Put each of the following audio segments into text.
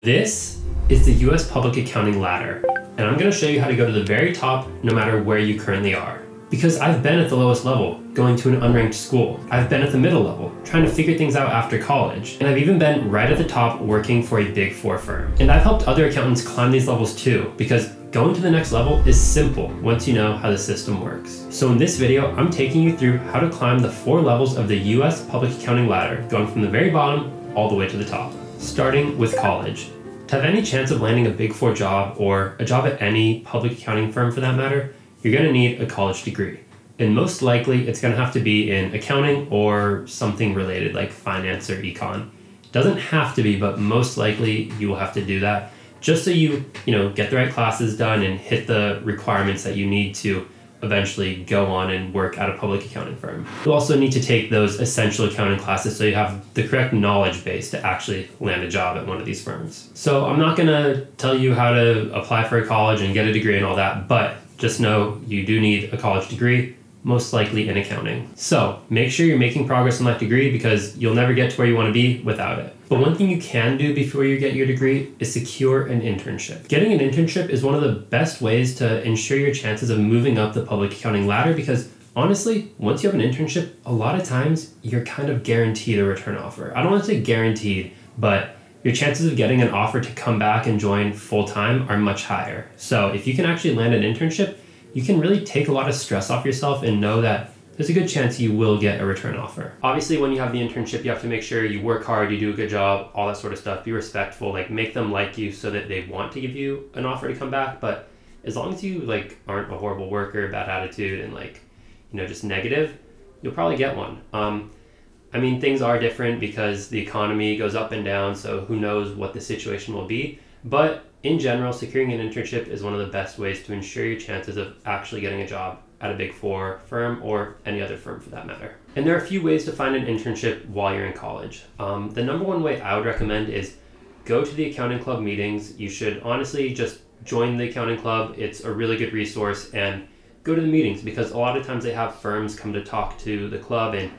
This is the US Public Accounting ladder, and I'm going to show you how to go to the very top no matter where you currently are. Because I've been at the lowest level, going to an unranked school. I've been at the middle level, trying to figure things out after college. And I've even been right at the top working for a Big 4 firm. And I've helped other accountants climb these levels too, because going to the next level is simple once you know how the system works. So in this video, I'm taking you through how to climb the 4 levels of the US Public Accounting ladder, going from the very bottom all the way to the top. Starting with college. To have any chance of landing a Big 4 job, or a job at any public accounting firm for that matter, you're going to need a college degree. And most likely it's going to have to be in accounting or something related like finance or econ. Doesn't have to be, but most likely you will have to do that just so you get the right classes done and hit the requirements that you need to eventually go on and work at a public accounting firm. You'll also need to take those essential accounting classes so you have the correct knowledge base to actually land a job at one of these firms. So I'm not going to tell you how to apply for a college and get a degree and all that, but just know you do need a college degree, most likely in accounting. So make sure you're making progress on that degree because you'll never get to where you want to be without it. But one thing you can do before you get your degree is secure an internship. Getting an internship is one of the best ways to ensure your chances of moving up the public accounting ladder because honestly, once you have an internship, a lot of times you're kind of guaranteed a return offer. I don't want to say guaranteed, but your chances of getting an offer to come back and join full-time are much higher. So if you can actually land an internship, you can really take a lot of stress off yourself and know that there's a good chance you will get a return offer. Obviously, when you have the internship, you have to make sure you work hard, you do a good job, all that sort of stuff. Be respectful, make them like you so that they want to give you an offer to come back. But as long as you aren't a horrible worker, bad attitude, and just negative, you'll probably get one. I mean, things are different because the economy goes up and down, so who knows what the situation will be. But in general, securing an internship is one of the best ways to ensure your chances of actually getting a job at a Big 4 firm or any other firm for that matter. And there are a few ways to find an internship while you're in college. The number one way I would recommend is go to the accounting club meetings. You should honestly just join the accounting club. It's a really good resource, and go to the meetings because a lot of times they have firms come to talk to the club, and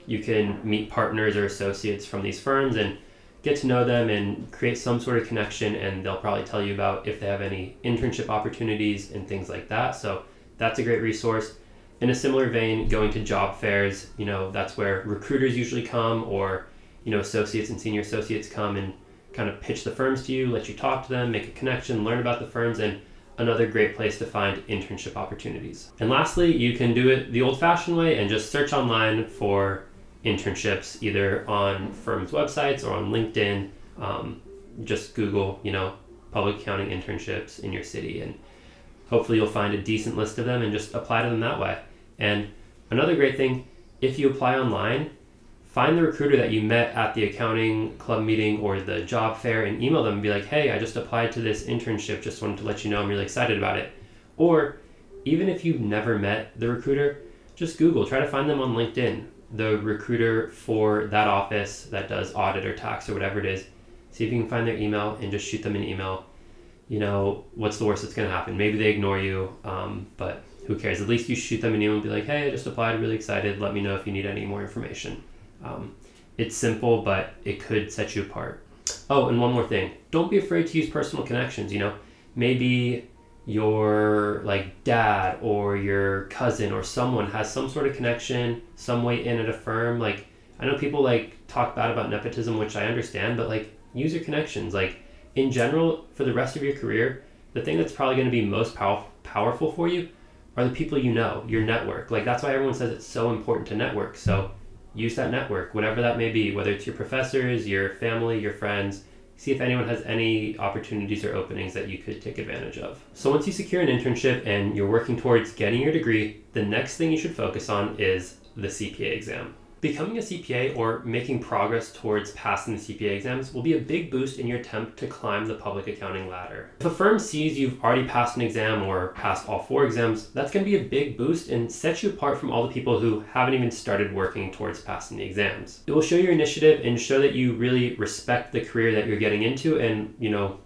you can meet partners or associates from these firms and get to know them and create some sort of connection, and they'll probably tell you about if they have any internship opportunities and things like that. So that's a great resource. In a similar vein, going to job fairs, that's where recruiters usually come, or associates and senior associates come and kind of pitch the firms to you, let you talk to them, make a connection, learn about the firms, and another great place to find internship opportunities. And lastly, you can do it the old-fashioned way and just search online for internships, either on firms' websites or on LinkedIn. Just Google, public accounting internships in your city, and hopefully you'll find a decent list of them and just apply to them that way. And another great thing, if you apply online, find the recruiter that you met at the accounting club meeting or the job fair and email them and be like, hey, I just applied to this internship, just wanted to let you know I'm really excited about it. Or even if you've never met the recruiter, just Google, try to find them on LinkedIn, the recruiter for that office that does audit or tax or whatever it is. See if you can find their email and just shoot them an email. What's the worst that's going to happen? Maybe they ignore you, but who cares? At least you shoot them an email and be like, hey, I just applied, really excited. Let me know if you need any more information. It's simple, but it could set you apart. Oh, and one more thing. Don't be afraid to use personal connections. Maybe your dad or your cousin or someone has some sort of connection, some way in at a firm. I know people talk bad about nepotism, which I understand, but use your connections. In general, for the rest of your career, the thing that's probably going to be most powerful for you are the people your network. That's why everyone says it's so important to network. So use that network, whatever that may be, whether it's your professors, your family, your friends. See if anyone has any opportunities or openings that you could take advantage of. So once you secure an internship and you're working towards getting your degree, the next thing you should focus on is the CPA exam. Becoming a CPA or making progress towards passing the CPA exams will be a big boost in your attempt to climb the public accounting ladder. If a firm sees you've already passed an exam or passed all 4 exams, that's going to be a big boost and set you apart from all the people who haven't even started working towards passing the exams. It will show your initiative and show that you really respect the career that you're getting into and,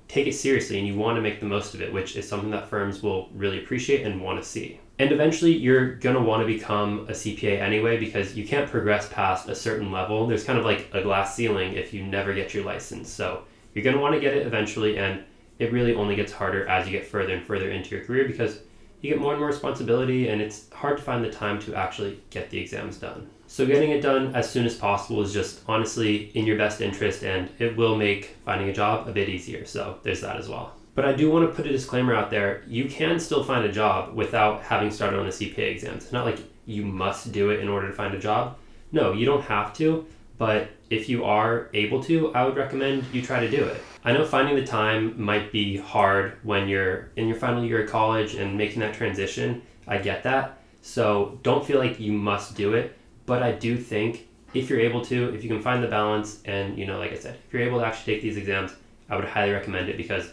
take it seriously and you want to make the most of it, which is something that firms will really appreciate and want to see. And eventually you're going to want to become a CPA anyway because you can't progress past a certain level. There's kind of a glass ceiling if you never get your license. So You're going to want to get it eventually, and it really only gets harder as you get further and further into your career because you get more and more responsibility and it's hard to find the time to actually get the exams done. So getting it done as soon as possible is just honestly in your best interest, and it will make finding a job a bit easier. So there's that as well. But I do want to put a disclaimer out there. You can still find a job without having started on the CPA exams. It's not like you must do it in order to find a job. No, you don't have to. But if you are able to, I would recommend you try to do it. I know finding the time might be hard when you're in your final year of college and making that transition. I get that. So don't feel like you must do it. But I do think if you're able to, if you can find the balance and, like I said, if you're able to actually take these exams, I would highly recommend it because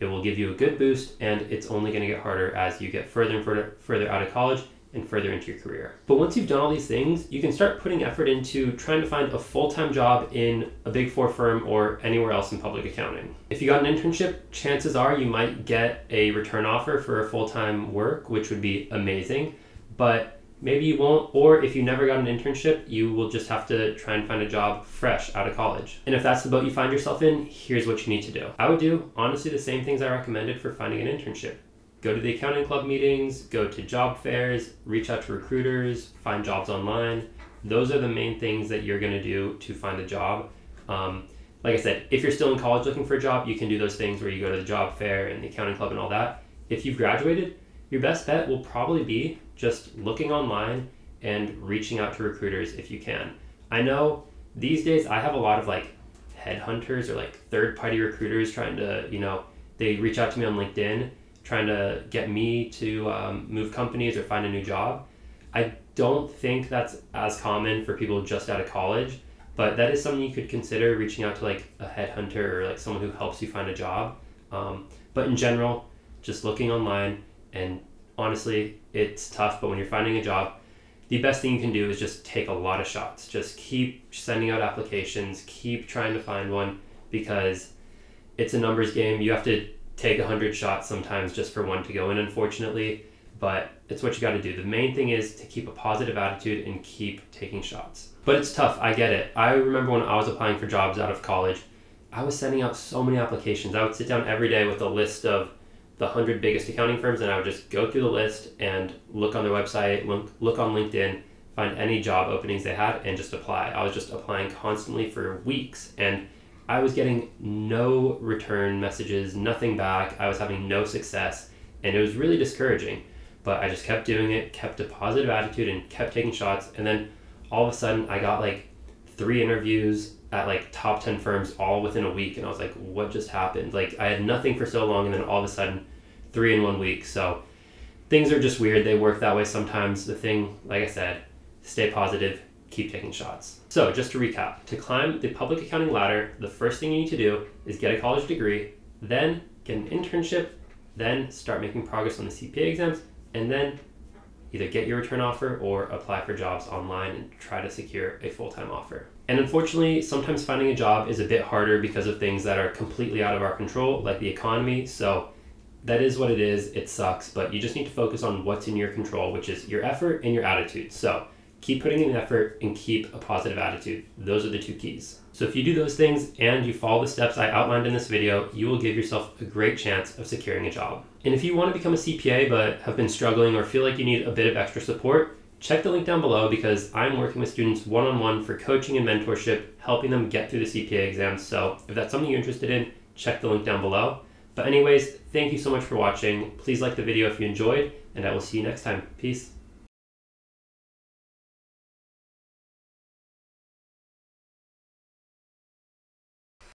it will give you a good boost and it's only going to get harder as you get further and further out of college and further into your career. But once you've done all these things, you can start putting effort into trying to find a full-time job in a Big Four firm or anywhere else in public accounting. If you got an internship, chances are you might get a return offer for a full-time work, which would be amazing, but maybe you won't, or if you never got an internship, you will just have to try and find a job fresh out of college. And if that's the boat you find yourself in, here's what you need to do. I would do, honestly, the same things I recommended for finding an internship. Go to the accounting club meetings, go to job fairs, reach out to recruiters, find jobs online. Those are the main things that you're gonna do to find a job. Like I said, if you're still in college looking for a job, you can do those things where you go to the job fair and the accounting club and all that. If you've graduated, your best bet will probably be just looking online and reaching out to recruiters if you can. I know these days I have a lot of headhunters or third-party recruiters trying to, they reach out to me on LinkedIn trying to get me to move companies or find a new job. I don't think that's as common for people just out of college, but that is something you could consider, reaching out to a headhunter or someone who helps you find a job. But in general, just looking online, and honestly, it's tough, but when you're finding a job, the best thing you can do is just take a lot of shots. Just keep sending out applications, keep trying to find one, because it's a numbers game. You have to take 100 shots sometimes just for one to go in, unfortunately, but it's what you got to do. The main thing is to keep a positive attitude and keep taking shots. But it's tough, I get it. I remember when I was applying for jobs out of college, I was sending out so many applications. I would sit down every day with a list of the 100 biggest accounting firms, and I would just go through the list and look on their website, look on LinkedIn, find any job openings they had, and just apply. I was just applying constantly for weeks, and I was getting no return messages, nothing back. I was having no success, and it was really discouraging. But I just kept doing it, kept a positive attitude, and kept taking shots. And then all of a sudden, I got 3 interviews at top 10 firms all within a week. And I was like, what just happened? I had nothing for so long, and then all of a sudden, 3 in 1 week. So things are just weird. They work that way sometimes. The thing, like I said, stay positive, keep taking shots. So just to recap, to climb the public accounting ladder, the first thing you need to do is get a college degree, then get an internship, then start making progress on the CPA exams, and then either get your return offer or apply for jobs online and try to secure a full-time offer. And unfortunately, sometimes finding a job is a bit harder because of things that are completely out of our control, like the economy. So that is what it is. It sucks, but you just need to focus on what's in your control, which is your effort and your attitude. So keep putting in effort and keep a positive attitude. Those are the 2 keys. So if you do those things and you follow the steps I outlined in this video, you will give yourself a great chance of securing a job. And if you want to become a CPA but have been struggling or feel like you need a bit of extra support, check the link down below, because I'm working with students one-on-one for coaching and mentorship, helping them get through the CPA exams. So if that's something you're interested in, check the link down below. But anyways, thank you so much for watching. Please like the video if you enjoyed, and I will see you next time. Peace.